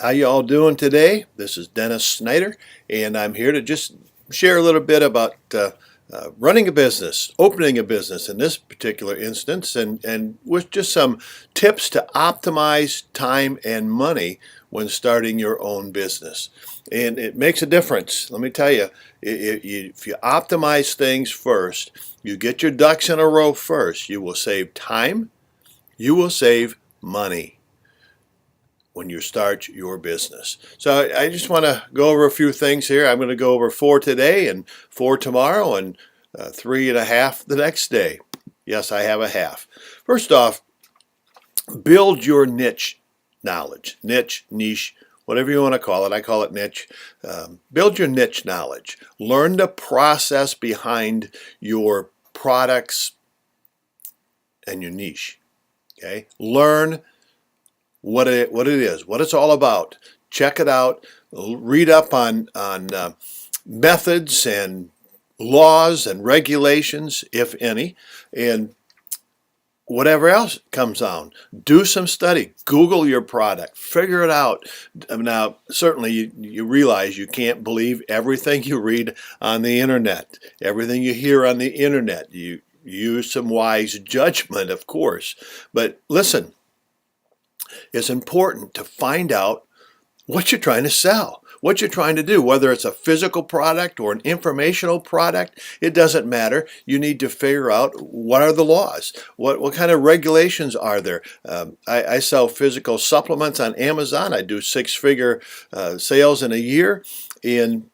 How you all doing today? This is Dennis Snyder, and I'm here to just share a little bit about running a business, opening a business in this particular instance, and with just some tips to optimize time and money when starting your own business. And it makes a difference. Let me tell you, if you optimize things first, you get your ducks in a row first, you will save time, you will save money when you start your business. So I just want to go over a few things here. I'm going to go over 4 today and 4 tomorrow and 3.5 the next day. Yes, I have a half. First off, build your niche knowledge. Niche, whatever you want to call it. I call it niche. Build your niche knowledge. Learn the process behind your products and your niche. Okay? Learn what it is, what it's all about. Check it out. Read up on methods and laws and regulations, if any, and whatever else comes on. Do some study. Google your product. Figure it out. Now, certainly you realize you can't believe everything you read on the internet, everything you hear on the internet. You use some wise judgment, of course. But listen, it's important to find out what you're trying to sell, what you're trying to do, whether it's a physical product or an informational product. It doesn't matter. You need to figure out what are the laws, what kind of regulations are there. I sell physical supplements on Amazon. I do 6-figure sales in a year, and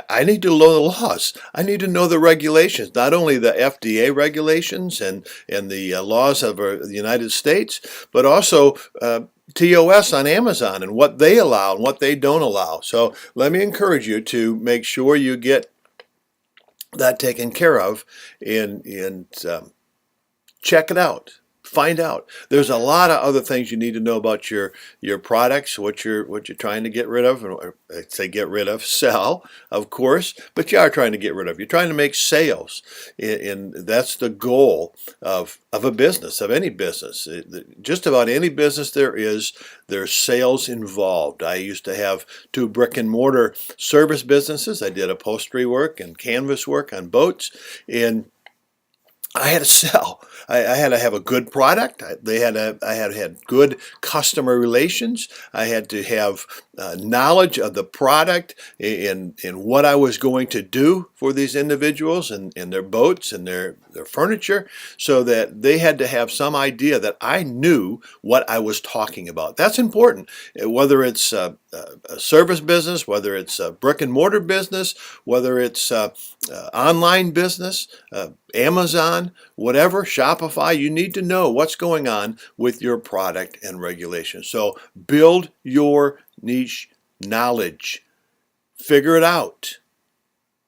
I need to know the laws. I need to know the regulations, not only the FDA regulations and the laws of the United States, but also TOS on Amazon and what they allow and what they don't allow. So let me encourage you to make sure you get that taken care of and check it out. Find out. There's a lot of other things you need to know about your products, what you're trying to get rid of, or say get rid of, sell, of course, but you are trying to get rid of. You're trying to make sales, and that's the goal of a business, of any business. Just about any business there's sales involved. I used to have 2 brick and mortar service businesses. I did upholstery work and canvas work on boats, and I had to sell. I had to have a good product. I had to have good customer relations. I had to have knowledge of the product and what I was going to do for these individuals and their boats and their furniture, so that they had to have some idea that I knew what I was talking about. That's important. Whether it's a service business, whether it's a brick and mortar business, whether it's online business, Amazon, whatever, Shopify, you need to know what's going on with your product and regulation. So build your niche knowledge. Figure it out.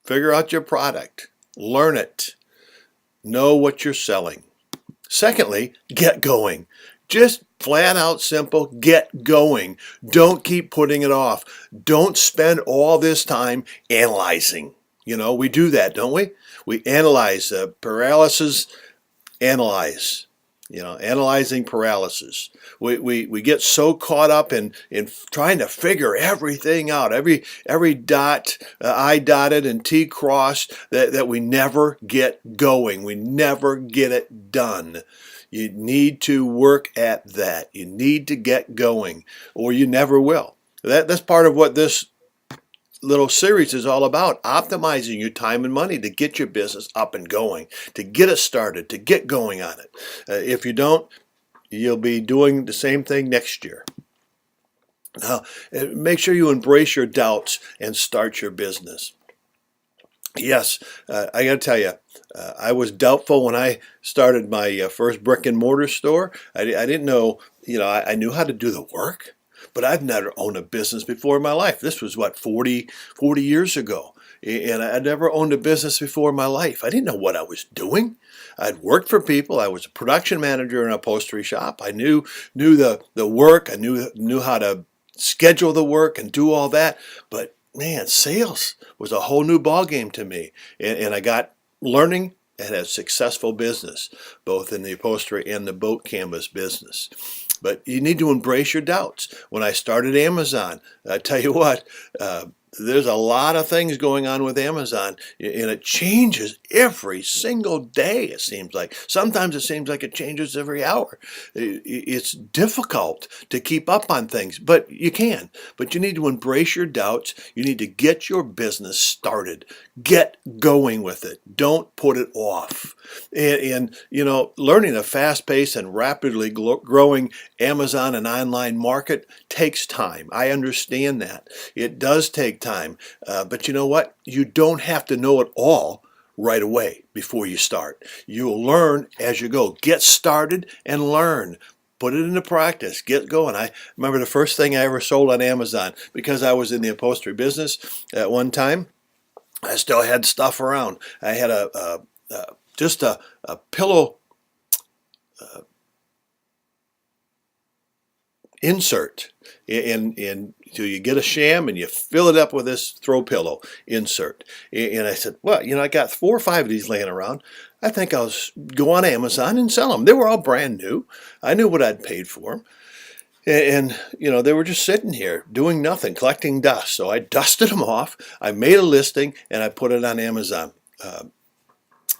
Figure out your product. Learn it. Know what you're selling. Secondly, get going. Just flat out simple, get going. Don't keep putting it off. Don't spend all this time analyzing. You know, we do that, don't we? We analyze paralysis, analyze. You know, analyzing paralysis. We get so caught up in trying to figure everything out, every dot I dotted and T crossed, that we never get going. We never get it done. You need to work at that. You need to get going, or you never will. That's part of what this little series is all about, optimizing your time and money to get your business up and going, to get it started, to get going on it. If you don't, you'll be doing the same thing next year. Now, make sure you embrace your doubts and start your business. Yes, I got to tell you, I was doubtful when I started my first brick and mortar store. I didn't know, I knew how to do the work, but I've never owned a business before in my life. This was, 40 years ago. And I'd never owned a business before in my life. I didn't know what I was doing. I'd worked for people. I was a production manager in an upholstery shop. I knew the work. I knew how to schedule the work and do all that. But man, sales was a whole new ballgame to me. And I got learning and had a successful business, both in the upholstery and the boat canvas business. But you need to embrace your doubts. When I started Amazon, I tell you what, there's a lot of things going on with Amazon, and it changes every single day, it seems like. Sometimes it seems like it changes every hour. It's difficult to keep up on things, but you can. But you need to embrace your doubts. You need to get your business started. Get going with it. Don't put it off. And learning a fast-paced and rapidly growing Amazon and online market takes time. I understand that. It does take time. But you know what? You don't have to know it all right away before you start. You'll learn as you go. Get started and learn. Put it into practice. Get going. I remember the first thing I ever sold on Amazon, because I was in the upholstery business at one time. I still had stuff around. I had just a pillow insert, so you get a sham and you fill it up with this throw pillow insert. And I said, well, I got 4 or 5 of these laying around. I think I'll go on Amazon and sell them. They were all brand new. I knew what I'd paid for them. And they were just sitting here doing nothing, collecting dust. So I dusted them off. I made a listing and I put it on Amazon.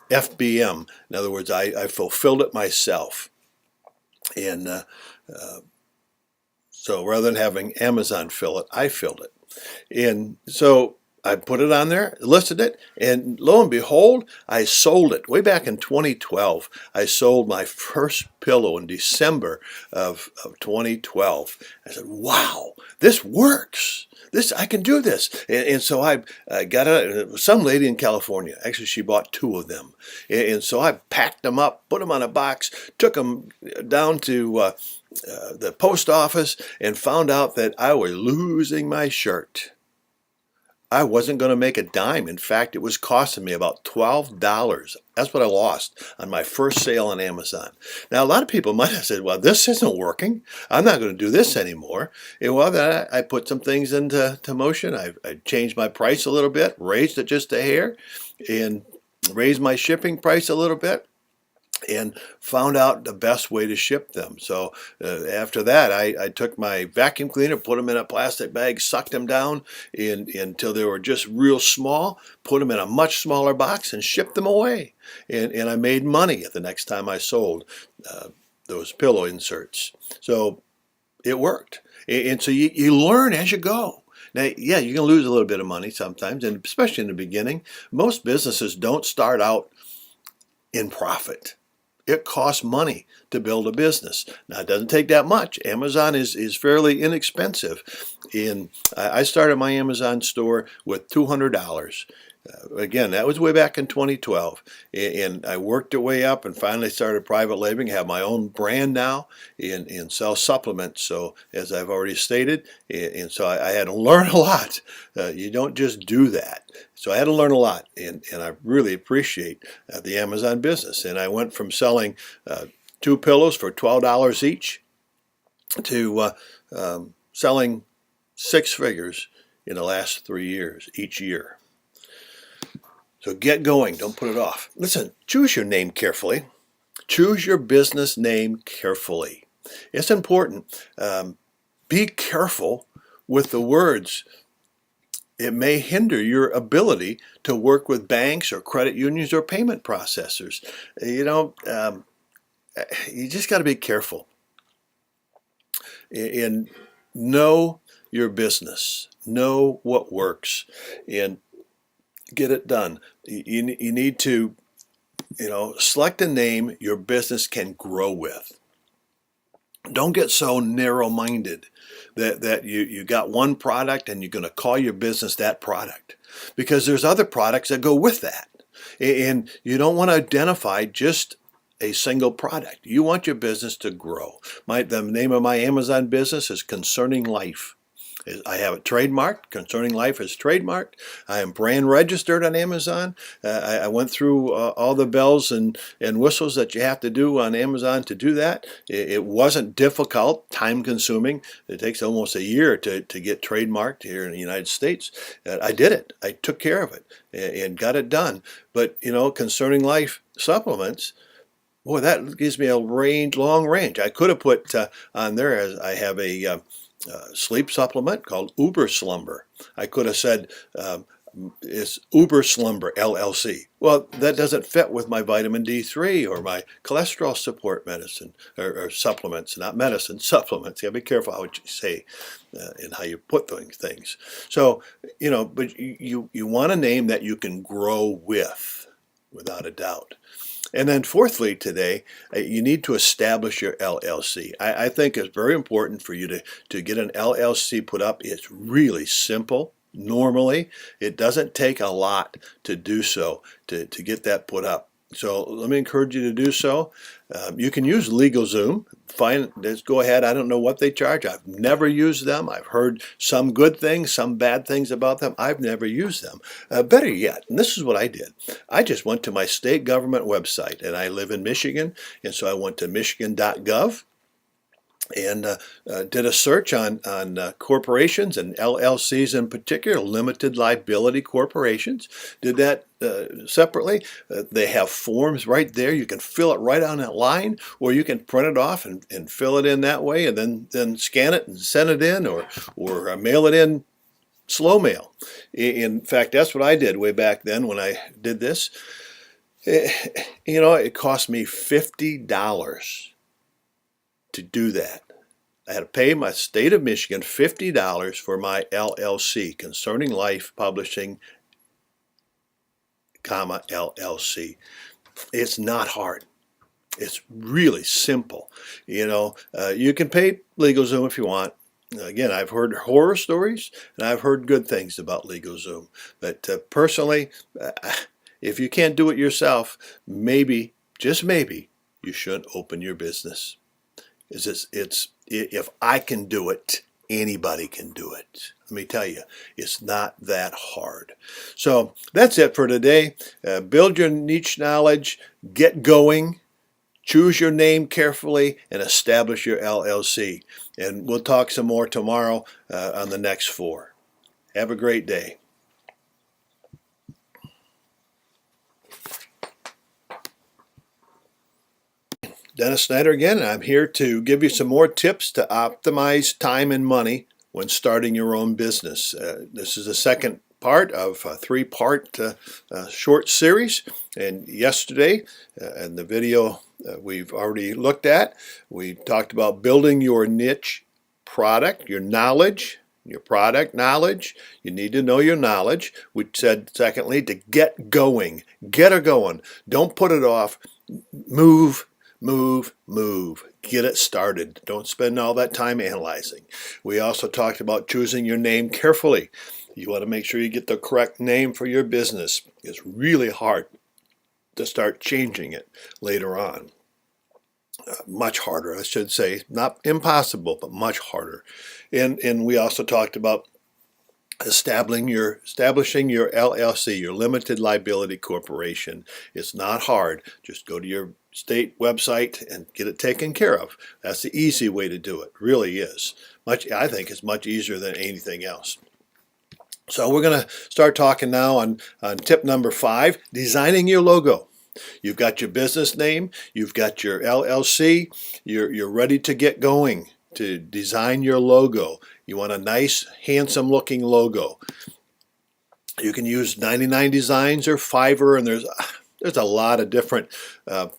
FBM. In other words, I fulfilled it myself. And so rather than having Amazon fill it, I filled it. And so I put it on there, listed it, and lo and behold, I sold it. Way back in 2012, I sold my first pillow in December of 2012. I said, wow, this works. I can do this. And so I got some lady in California. Actually, she bought 2 of them. And so I packed them up, put them on a box, took them down to the post office, and found out that I was losing my shirt. I wasn't going to make a dime. In fact, it was costing me about $12. That's what I lost on my first sale on Amazon. Now, a lot of people might have said, well, this isn't working. I'm not going to do this anymore. And well, then I put some things into motion. I changed my price a little bit, raised it just a hair, and raised my shipping price a little bit, and found out the best way to ship them. So after that, I took my vacuum cleaner, put them in a plastic bag, sucked them down until they were just real small, put them in a much smaller box, and shipped them away. And I made money the next time I sold those pillow inserts. So it worked. And so you learn as you go. Now, yeah, you can lose a little bit of money sometimes, and especially in the beginning. Most businesses don't start out in profit. It costs money to build a business. Now, it doesn't take that much. Amazon is fairly inexpensive. I started my Amazon store with $200. Again, that was way back in 2012. And I worked it way up and finally started private labeling, have my own brand now, and sell supplements. So, as I've already stated, and so I had to learn a lot. You don't just do that. So I had to learn a lot, and I really appreciate the Amazon business. And I went from selling 2 pillows for $12 each to selling 6 figures in the last 3 years, each year. So get going. Don't put it off. Listen, choose your name carefully. Choose your business name carefully. It's important. Be careful with the words. It may hinder your ability to work with banks or credit unions or payment processors. You just got to be careful and know your business. Know what works and get it done. You need to, select a name your business can grow with. Don't get so narrow-minded that you got one product and you're going to call your business that product, because there's other products that go with that. And you don't want to identify just a single product. You want your business to grow. The name of my Amazon business is Concerning Life. I have it trademarked. Concerning Life is trademarked. I am brand registered on Amazon. I went through all the bells and whistles that you have to do on Amazon to do that. It wasn't difficult, time consuming. It takes almost a year to get trademarked here in the United States. I did it. I took care of it and got it done. But, Concerning Life supplements, Boy, that gives me a long range. I could have put on there as I have a sleep supplement called Uber Slumber. I could have said it's Uber Slumber LLC. Well, that doesn't fit with my vitamin D3 or my cholesterol support medicine or supplements, not medicine, supplements. You gotta be careful how you say and how you put those things. So, but you want a name that you can grow with, without a doubt. And then fourthly today, you need to establish your LLC. I think it's very important for you to get an LLC put up. It's really simple. Normally, it doesn't take a lot to do so, to get that put up. So let me encourage you to do so. You can use LegalZoom. Let's go ahead. I don't know what they charge. I've never used them. I've heard some good things, some bad things about them. I've never used them. Better yet, and this is what I did. I just went to my state government website, and I live in Michigan, and so I went to michigan.gov and did a search on corporations and LLCs in particular, limited liability corporations. Did that separately. They have forms right there. You can fill it right on that line, or you can print it off and fill it in that way, and then scan it and send it in, or mail it in slow mail. In fact, that's what I did way back then when I did this. It cost me $50 to do that. I had to pay my state of Michigan $50 for my LLC, Concerning Life Publishing, LLC. It's not hard. It's really simple. You can pay LegalZoom if you want. Again, I've heard horror stories and I've heard good things about LegalZoom. But personally, if you can't do it yourself, maybe, just maybe, you shouldn't open your business. If I can do it, anybody can do it. Let me tell you, it's not that hard. So that's it for today. Build your niche knowledge, get going, choose your name carefully, and establish your LLC. And we'll talk some more tomorrow on the next 4. Have a great day. Dennis Snyder again, and I'm here to give you some more tips to optimize time and money when starting your own business. This is the second part of a 3-part short series. And yesterday, in the video we've already looked at, we talked about building your niche product, your knowledge, your product knowledge. You need to know your knowledge. We said, secondly, to get going. Get her going. Don't put it off. Move. Get it started. Don't spend all that time analyzing. We also talked about choosing your name carefully. You want to make sure you get the correct name for your business. It's really hard to start changing it later on. Much harder, I should say. Not impossible, but much harder. And we also talked about establishing your LLC, your limited liability corporation. It's not hard. Just go to your state website and get it taken care of. That's the easy way to do it. Really is. I think it's much easier than anything else. So we're going to start talking now on tip number 5, designing your logo. You've got your business name, you've got your LLC, you're ready to get going to design your logo. You want a nice, handsome looking logo. You can use 99 Designs or Fiverr, and there's a lot of different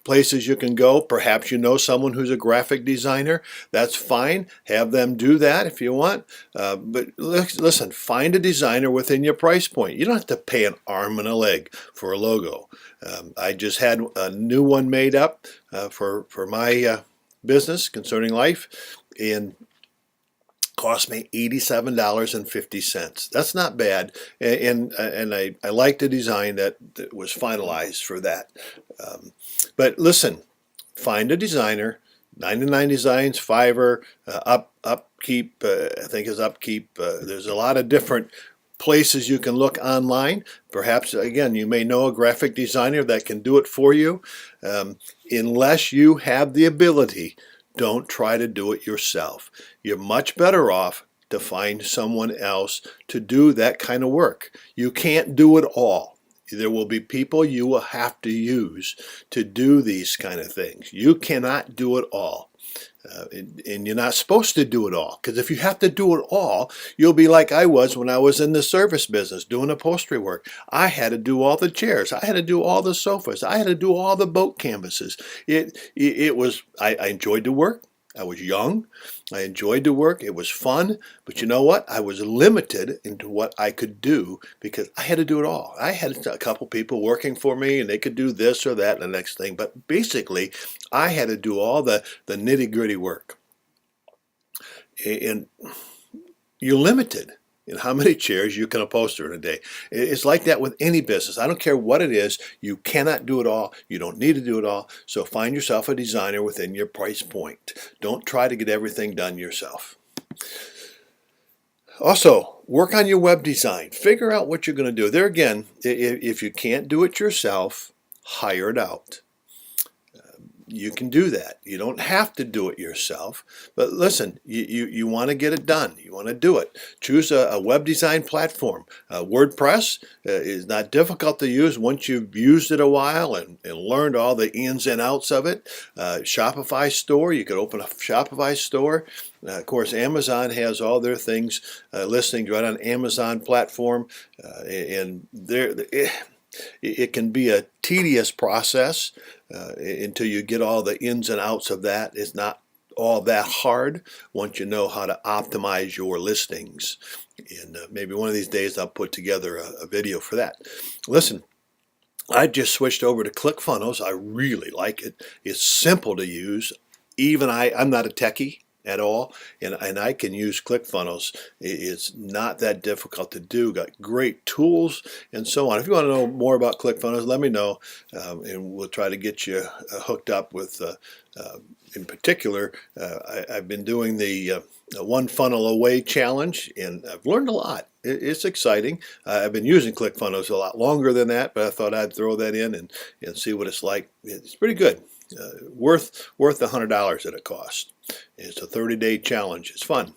places you can go. Perhaps you know someone who's a graphic designer. That's fine. Have them do that if you want. But listen, find a designer within your price point. You don't have to pay an arm and a leg for a logo. I just had a new one made up for my business, Concerning Life, and cost me $87.50. That's not bad, and I like the design that was finalized for that. But listen, find a designer. 99 Designs, Fiverr, Upkeep, I think is Upkeep. There's a lot of different places you can look online. Perhaps, again, you may know a graphic designer that can do it for you. Unless you have the ability, don't try to do it yourself. You're much better off to find someone else to do that kind of work. You can't do it all. There will be people you will have to use to do these kind of things. You cannot do it all. And you're not supposed to do it all, because if you have to do it all, you'll be like I was when I was in the service business doing upholstery work. I had to do all the chairs. I had to do all the sofas. I had to do all the boat canvases. It was, I enjoyed the work. I was young. I enjoyed the work. It was fun. But you know what? I was limited into what I could do because I had to do it all. I had a couple people working for me and they could do this or that and the next thing. But basically, I had to do all the nitty-gritty work. And you're limited in how many chairs you can upholster in a day. It's like that with any business. I don't care what it is. You cannot do it all. You don't need to do it all. So find yourself a designer within your price point. Don't try to get everything done yourself. Also, work on your web design. Figure out what you're going to do. There again, if you can't do it yourself, hire it out. You can do that. You don't have to do it yourself. But listen, you want to get it done. You want to do it. Choose a web design platform. WordPress is not difficult to use once you've used it a while and learned all the ins and outs of it. Shopify store, you could open a Shopify store. Of course, Amazon has all their things, listings right on Amazon platform. And it can be a tedious process until you get all the ins and outs of that. It's not all that hard once you know how to optimize your listings. And maybe one of these days I'll put together a video for that. Listen, I just switched over to ClickFunnels. I really like it. It's simple to use. Even I'm not a techie at all, and I can use ClickFunnels. It's not that difficult to do. Got great tools and so on. If you want to know more about ClickFunnels, let me know, and we'll try to get you hooked up with. In particular, I've been doing the One Funnel Away challenge, and I've learned a lot. It's exciting. I've been using ClickFunnels a lot longer than that, but I thought I'd throw that in and see what it's like. It's pretty good. Worth the $100 that it costs. It's a 30-day challenge. It's fun.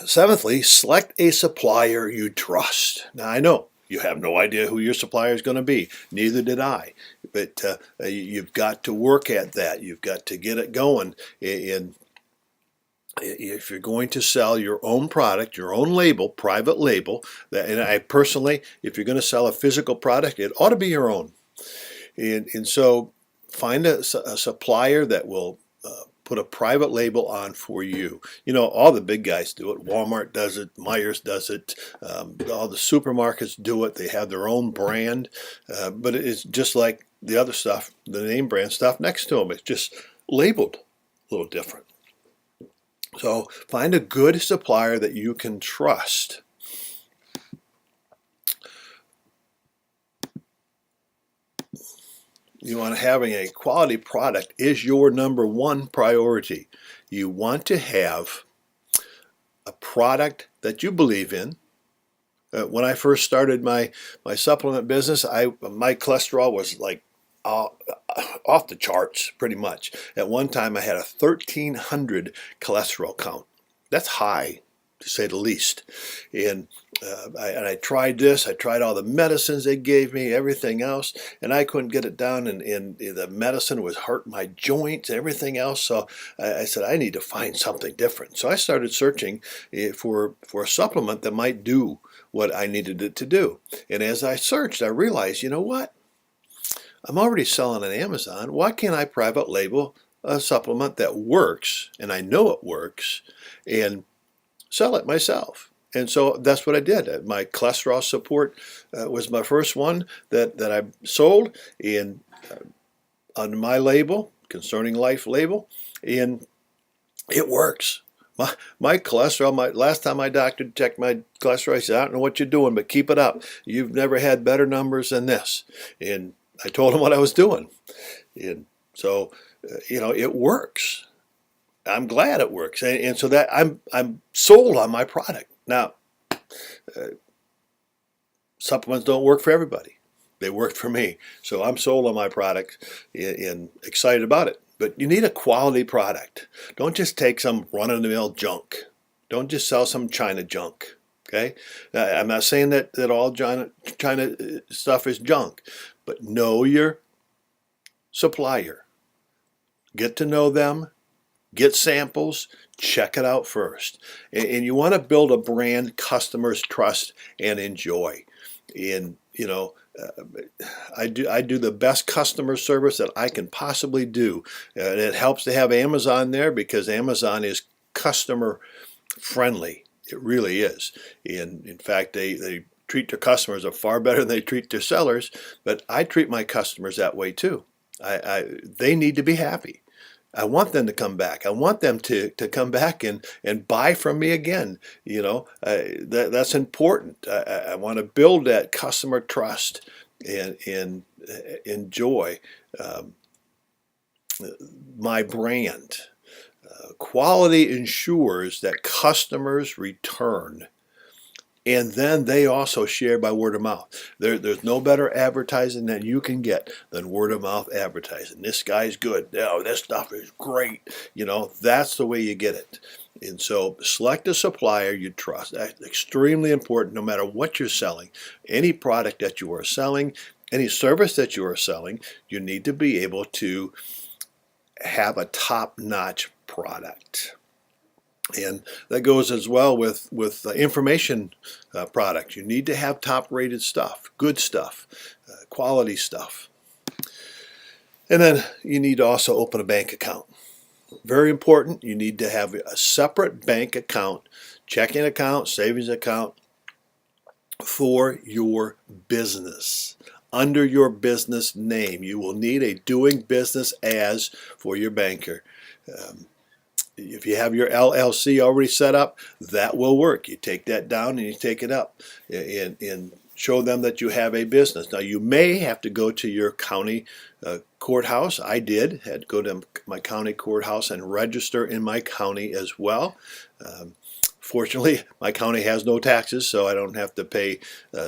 Seventhly, select a supplier you trust. Now, I know you have no idea who your supplier is going to be. Neither did I. But you've got to work at that. You've got to get it going. And if you're going to sell your own product, your own label, private label, and I personally, if you're going to sell a physical product, it ought to be your own. And so find a supplier that will put a private label on for you. You know, all the big guys do it. Walmart does it. Myers does it. All the supermarkets do it. They have their own brand. But it's just like the other stuff, the name brand stuff next to them. It's just labeled a little different. So find a good supplier that you can trust. You want having a quality product is your number one priority. You want to have a product that you believe in. When I first started my supplement business, my cholesterol was like off the charts pretty much. At one time I had a 1,300 cholesterol count. That's high, to say the least. And I tried this. I tried all the medicines they gave me, everything else, and I couldn't get it down. And the medicine was hurting my joints and everything else. So I said, I need to find something different. So I started searching for a supplement that might do what I needed it to do. And as I searched, I realized, you know what? I'm already selling on Amazon. Why can't I private label a supplement that works, and I know it works, and sell it myself? And so that's what I did. My cholesterol support was my first one that I sold in on my label, Concerning Life label, and it works. My cholesterol, last time my doctor checked my cholesterol, he said, I don't know what you're doing, but keep it up. You've never had better numbers than this. And I told him what I was doing. And so, it works. I'm glad it works. And so that I'm sold on my product. Now, supplements don't work for everybody. They worked for me. So I'm sold on my product and excited about it. But you need a quality product. Don't just take some run-of-the-mill junk. Don't just sell some China junk. Okay, I'm not saying that all China stuff is junk, but know your supplier. Get to know them. Get samples. Check it out first, and you want to build a brand customers trust and enjoy. And I do the best customer service that I can possibly do, and it helps to have Amazon there because Amazon is customer friendly. It really is. And in fact, they treat their customers far better than they treat their sellers. But I treat my customers that way too. They need to be happy. I want them to come back. I want them to come back and buy from me again. That's important. I want to build that customer trust and enjoy my brand. Quality ensures that customers return, and then they also share by word of mouth. There's no better advertising that you can get than word of mouth advertising. This guy's good. Oh, this stuff is great. That's the way you get it. And so select a supplier you trust. That's extremely important no matter what you're selling. Any product that you are selling, any service that you are selling, you need to be able to have a top-notch product. And that goes as well with information products. You need to have top-rated stuff, good stuff, quality stuff. And then you need to also open a bank account. Very important. You need to have a separate bank account, checking account, savings account for your business. Under your business name. You will need a doing business as for your banker. If you have your LLC already set up, that will work. You take that down and you take it up and show them that you have a business. Now, you may have to go to your county courthouse. I had to go to my county courthouse and register in my county as well. Fortunately, my county has no taxes, so I don't have to pay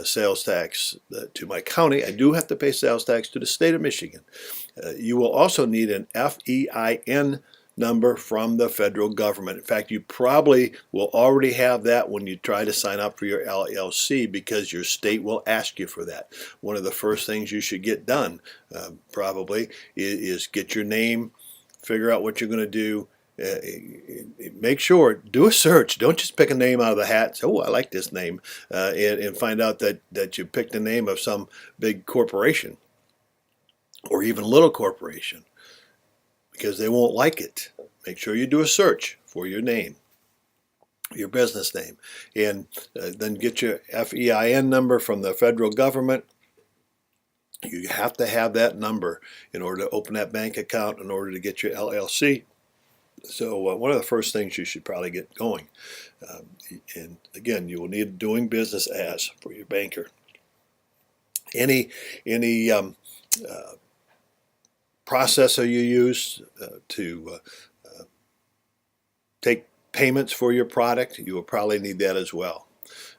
sales tax to my county. I do have to pay sales tax to the state of Michigan. You will also need an FEIN number from the federal government. In fact, you probably will already have that when you try to sign up for your LLC because your state will ask you for that. One of the first things you should get done probably is get your name, figure out what you're going to do. Make sure, do a search. Don't just pick a name out of the hat. Say, oh, I like this name, and find out that you picked the name of some big corporation or even little corporation because they won't like it. Make sure you do a search for your name, your business name, and then get your FEIN number from the federal government. You have to have that number in order to open that bank account, in order to get your LLC. So one of the first things you should probably get going. And again, you will need doing business as for your banker. Any processor you use to take payments for your product, you will probably need that as well.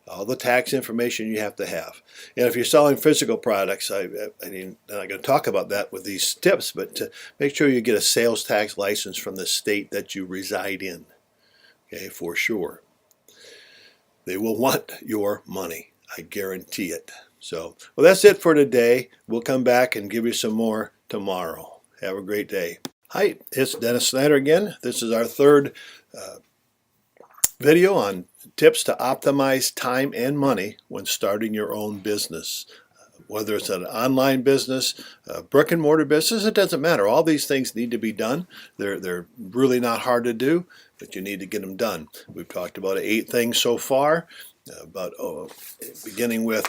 All the tax information you have to have. And if you're selling physical products, I'm not going to talk about that with these tips, but to make sure you get a sales tax license from the state that you reside in, okay, for sure. They will want your money. I guarantee it. So, well, that's it for today. We'll come back and give you some more tomorrow. Have a great day. Hi, it's Dennis Snyder again. This is our third video on tips to optimize time and money when starting your own business. Whether it's an online business, a brick and mortar business, it doesn't matter. All these things need to be done. They're really not hard to do, but you need to get them done. We've talked about 8 things so far, beginning with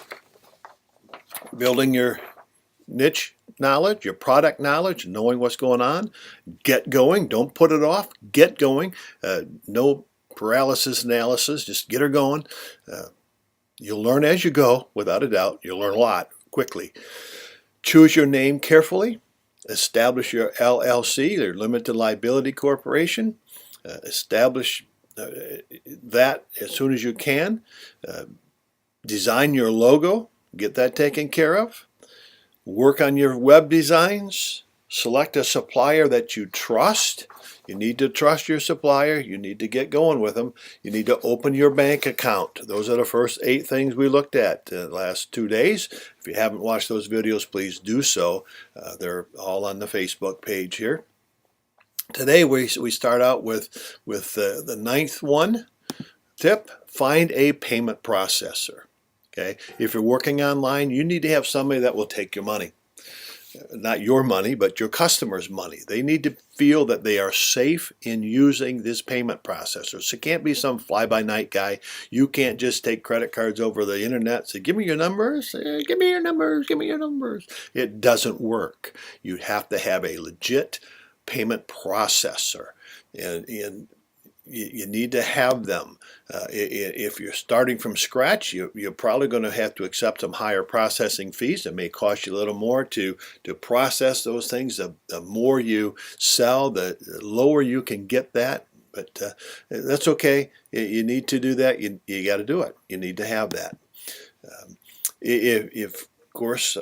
building your niche knowledge, your product knowledge, knowing what's going on. Get going. Don't put it off. Get going. No paralysis analysis. Just get her going. You'll learn as you go, without a doubt. You'll learn a lot quickly. Choose your name carefully. Establish your LLC, your limited liability corporation. Establish that as soon as you can. Design your logo. Get that taken care of. Work on your web designs. Select a supplier that you trust. You need to trust your supplier. You need to get going with them. You need to open your bank account. Those are the first 8 things we looked at the last 2 days. If you haven't watched those videos, please do so. They're all on the Facebook page here. Today we start out with the 9th one. Tip: find a payment processor. Okay, if you're working online, you need to have somebody that will take your money. Not your money, but your customers' money. They need to feel that they are safe in using this payment processor. So it can't be some fly-by-night guy. You can't just take credit cards over the internet and say, give me your numbers, give me your numbers, give me your numbers. It doesn't work. You have to have a legit payment processor. And you need to have them. If you're starting from scratch, you're probably going to have to accept some higher processing fees. It may cost you a little more to process those things. The more you sell, the lower you can get that. But that's okay. You need to do that. You got to do it. You need to have that. Of course,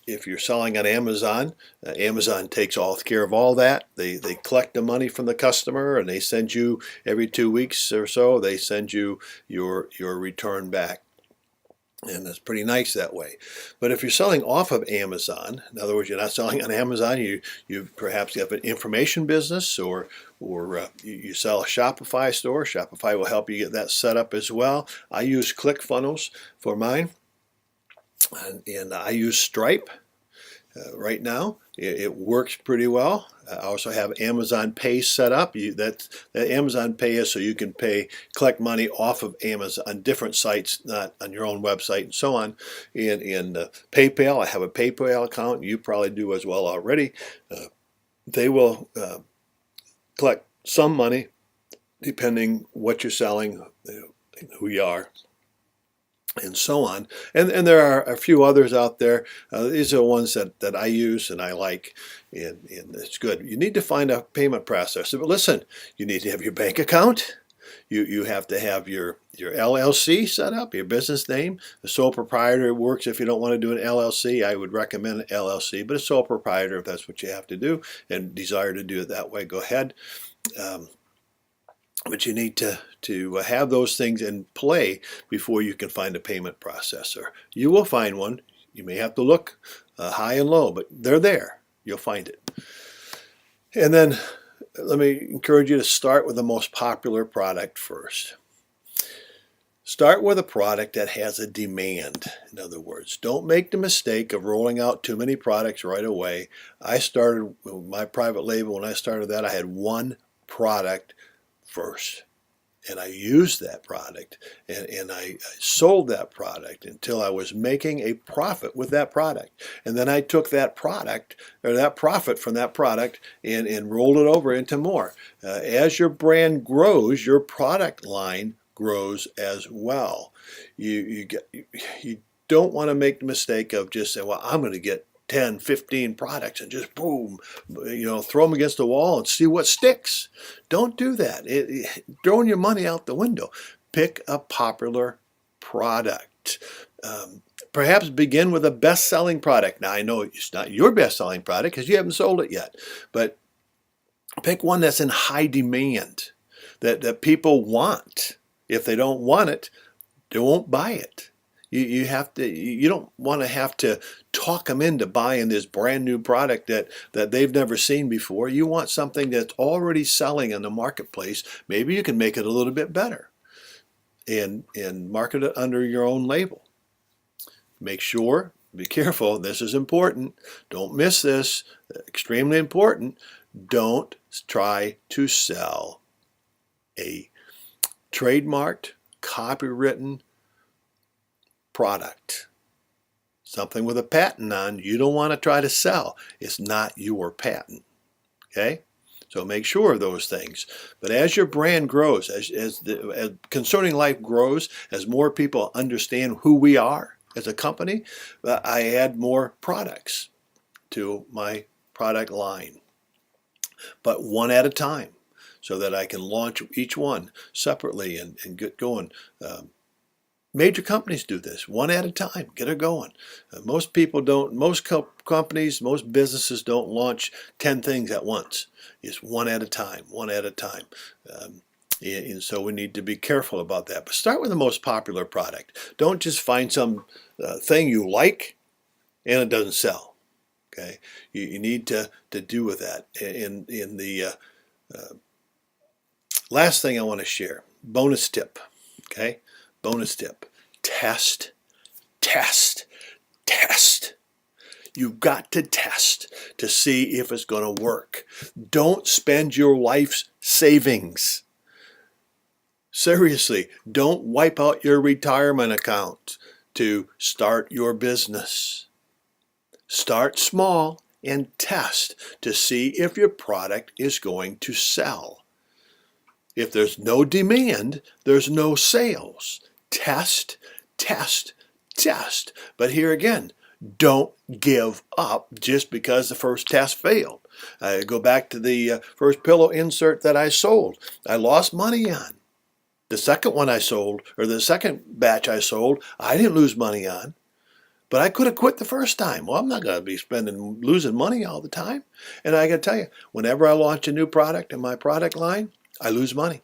if you're selling on Amazon, Amazon takes all care of all that. They collect the money from the customer, and they send you every 2 weeks or so. They send you your return back, and it's pretty nice that way. But if you're selling off of Amazon, in other words, you're not selling on Amazon. You perhaps have an information business, or you sell a Shopify store. Shopify will help you get that set up as well. I use ClickFunnels for mine. And I use Stripe right now. It works pretty well. I also have Amazon Pay set up. That Amazon Pay is so you can collect money off of Amazon on different sites, not on your own website and so on. In PayPal, I have a PayPal account. You probably do as well already. They will collect some money depending what you're selling, who you are, and so on. And there are a few others out there. These are ones that I use and I like, and it's good. You need to find a payment processor. But listen, you need to have your bank account. You have to have your LLC set up, your business name. The sole proprietor works if you don't want to do an LLC. I would recommend an LLC, but a sole proprietor, if that's what you have to do and desire to do it that way, go ahead. But you need to have those things in play before you can find a payment processor. You will find one. You may have to look high and low, but they're there. You'll find it. And then let me encourage you to start with the most popular product first. Start with a product that has a demand. In other words, don't make the mistake of rolling out too many products right away. I started my private label. When I started that, I had one product first, and I used that product, and I sold that product until I was making a profit with that product. And then I took that product, or that profit from that product, and rolled it over into more. As your brand grows, your product line grows as well. You don't want to make the mistake of just saying, well, I'm going to get 10, 15 products and just boom, throw them against the wall and see what sticks. Don't do that. Throwing your money out the window. Pick a popular product. Perhaps begin with a best-selling product. Now, I know it's not your best-selling product because you haven't sold it yet, but pick one that's in high demand, that people want. If they don't want it, they won't buy it. You don't want to have to talk them into buying this brand new product that they've never seen before. You want something that's already selling in the marketplace. Maybe you can make it a little bit better and market it under your own label. Make sure, be careful, this is important. Don't miss this, extremely important. Don't try to sell a trademarked, copywritten product, something with a patent on. You don't want to try to sell. It's not your patent. Okay, so make sure of those things. But as your brand grows, as Concerning Life grows, as more people understand who we are as a company, I add more products to my product line, but one at a time, so that I can launch each one separately and get going. Major companies do this one at a time. Get it going. Most people don't. Most companies, most businesses don't launch 10 things at once. It's one at a time. One at a time. And so we need to be careful about that. But start with the most popular product. Don't just find some thing you like and it doesn't sell. Okay, you need to do with that. In the last thing I want to share, bonus tip. Okay, bonus tip: test, test, test. You've got to test to see if it's going to work. Don't spend your life's savings. Seriously, don't wipe out your retirement account to start your business. Start small and test to see if your product is going to sell. If there's no demand, there's no sales. Test, test, test. But here again, don't give up just because the first test failed. I go back to the first pillow insert that I sold. I lost money on. The second one I sold, or the second batch I sold, I didn't lose money on. But I could have quit the first time. Well, I'm not going to be losing money all the time. And I got to tell you, whenever I launch a new product in my product line, I lose money.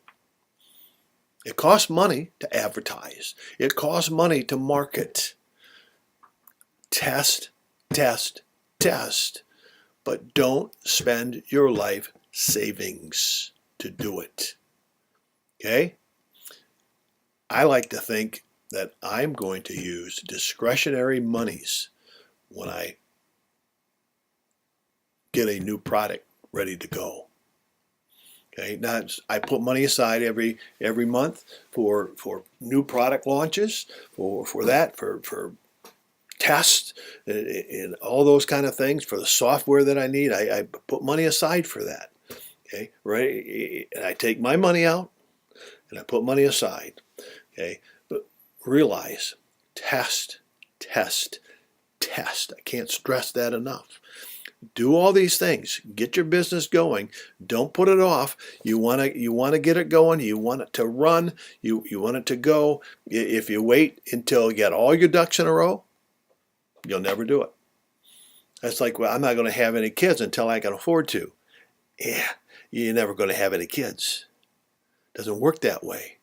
It costs money to advertise. It costs money to market. Test, test, test. But don't spend your life savings to do it. Okay? I like to think that I'm going to use discretionary monies when I get a new product ready to go. Okay, now I put money aside every month for new product launches, for tests and all those kind of things, for the software that I need. I put money aside for that. Okay, right? And I take my money out and I put money aside. Okay, but realize, test, test, test. I can't stress that enough. Do all these things. Get your business going. Don't put it off. You want to get it going. You want it to run. You want it to go. If you wait until you get all your ducks in a row, you'll never do it. That's like, well, I'm not going to have any kids until I can afford to. Yeah, you're never going to have any kids. It doesn't work that way.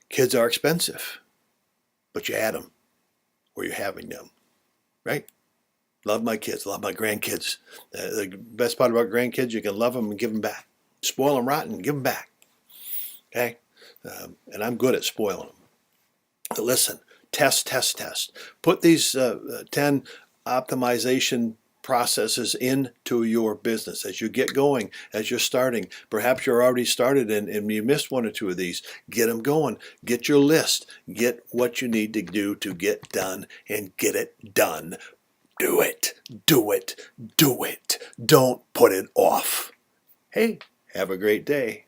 Kids are expensive, but you add them where you're having them, right? Love my kids, love my grandkids. The best part about grandkids, you can love them and give them back. Spoil them rotten and give them back. Okay? And I'm good at spoiling them. But listen, test, test, test. Put these 10 optimization processes into your business as you get going, as you're starting. Perhaps you're already started and you missed one or two of these. Get them going. Get your list. Get what you need to do to get done and get it done. Do it. Do it. Do it. Don't put it off. Hey, have a great day.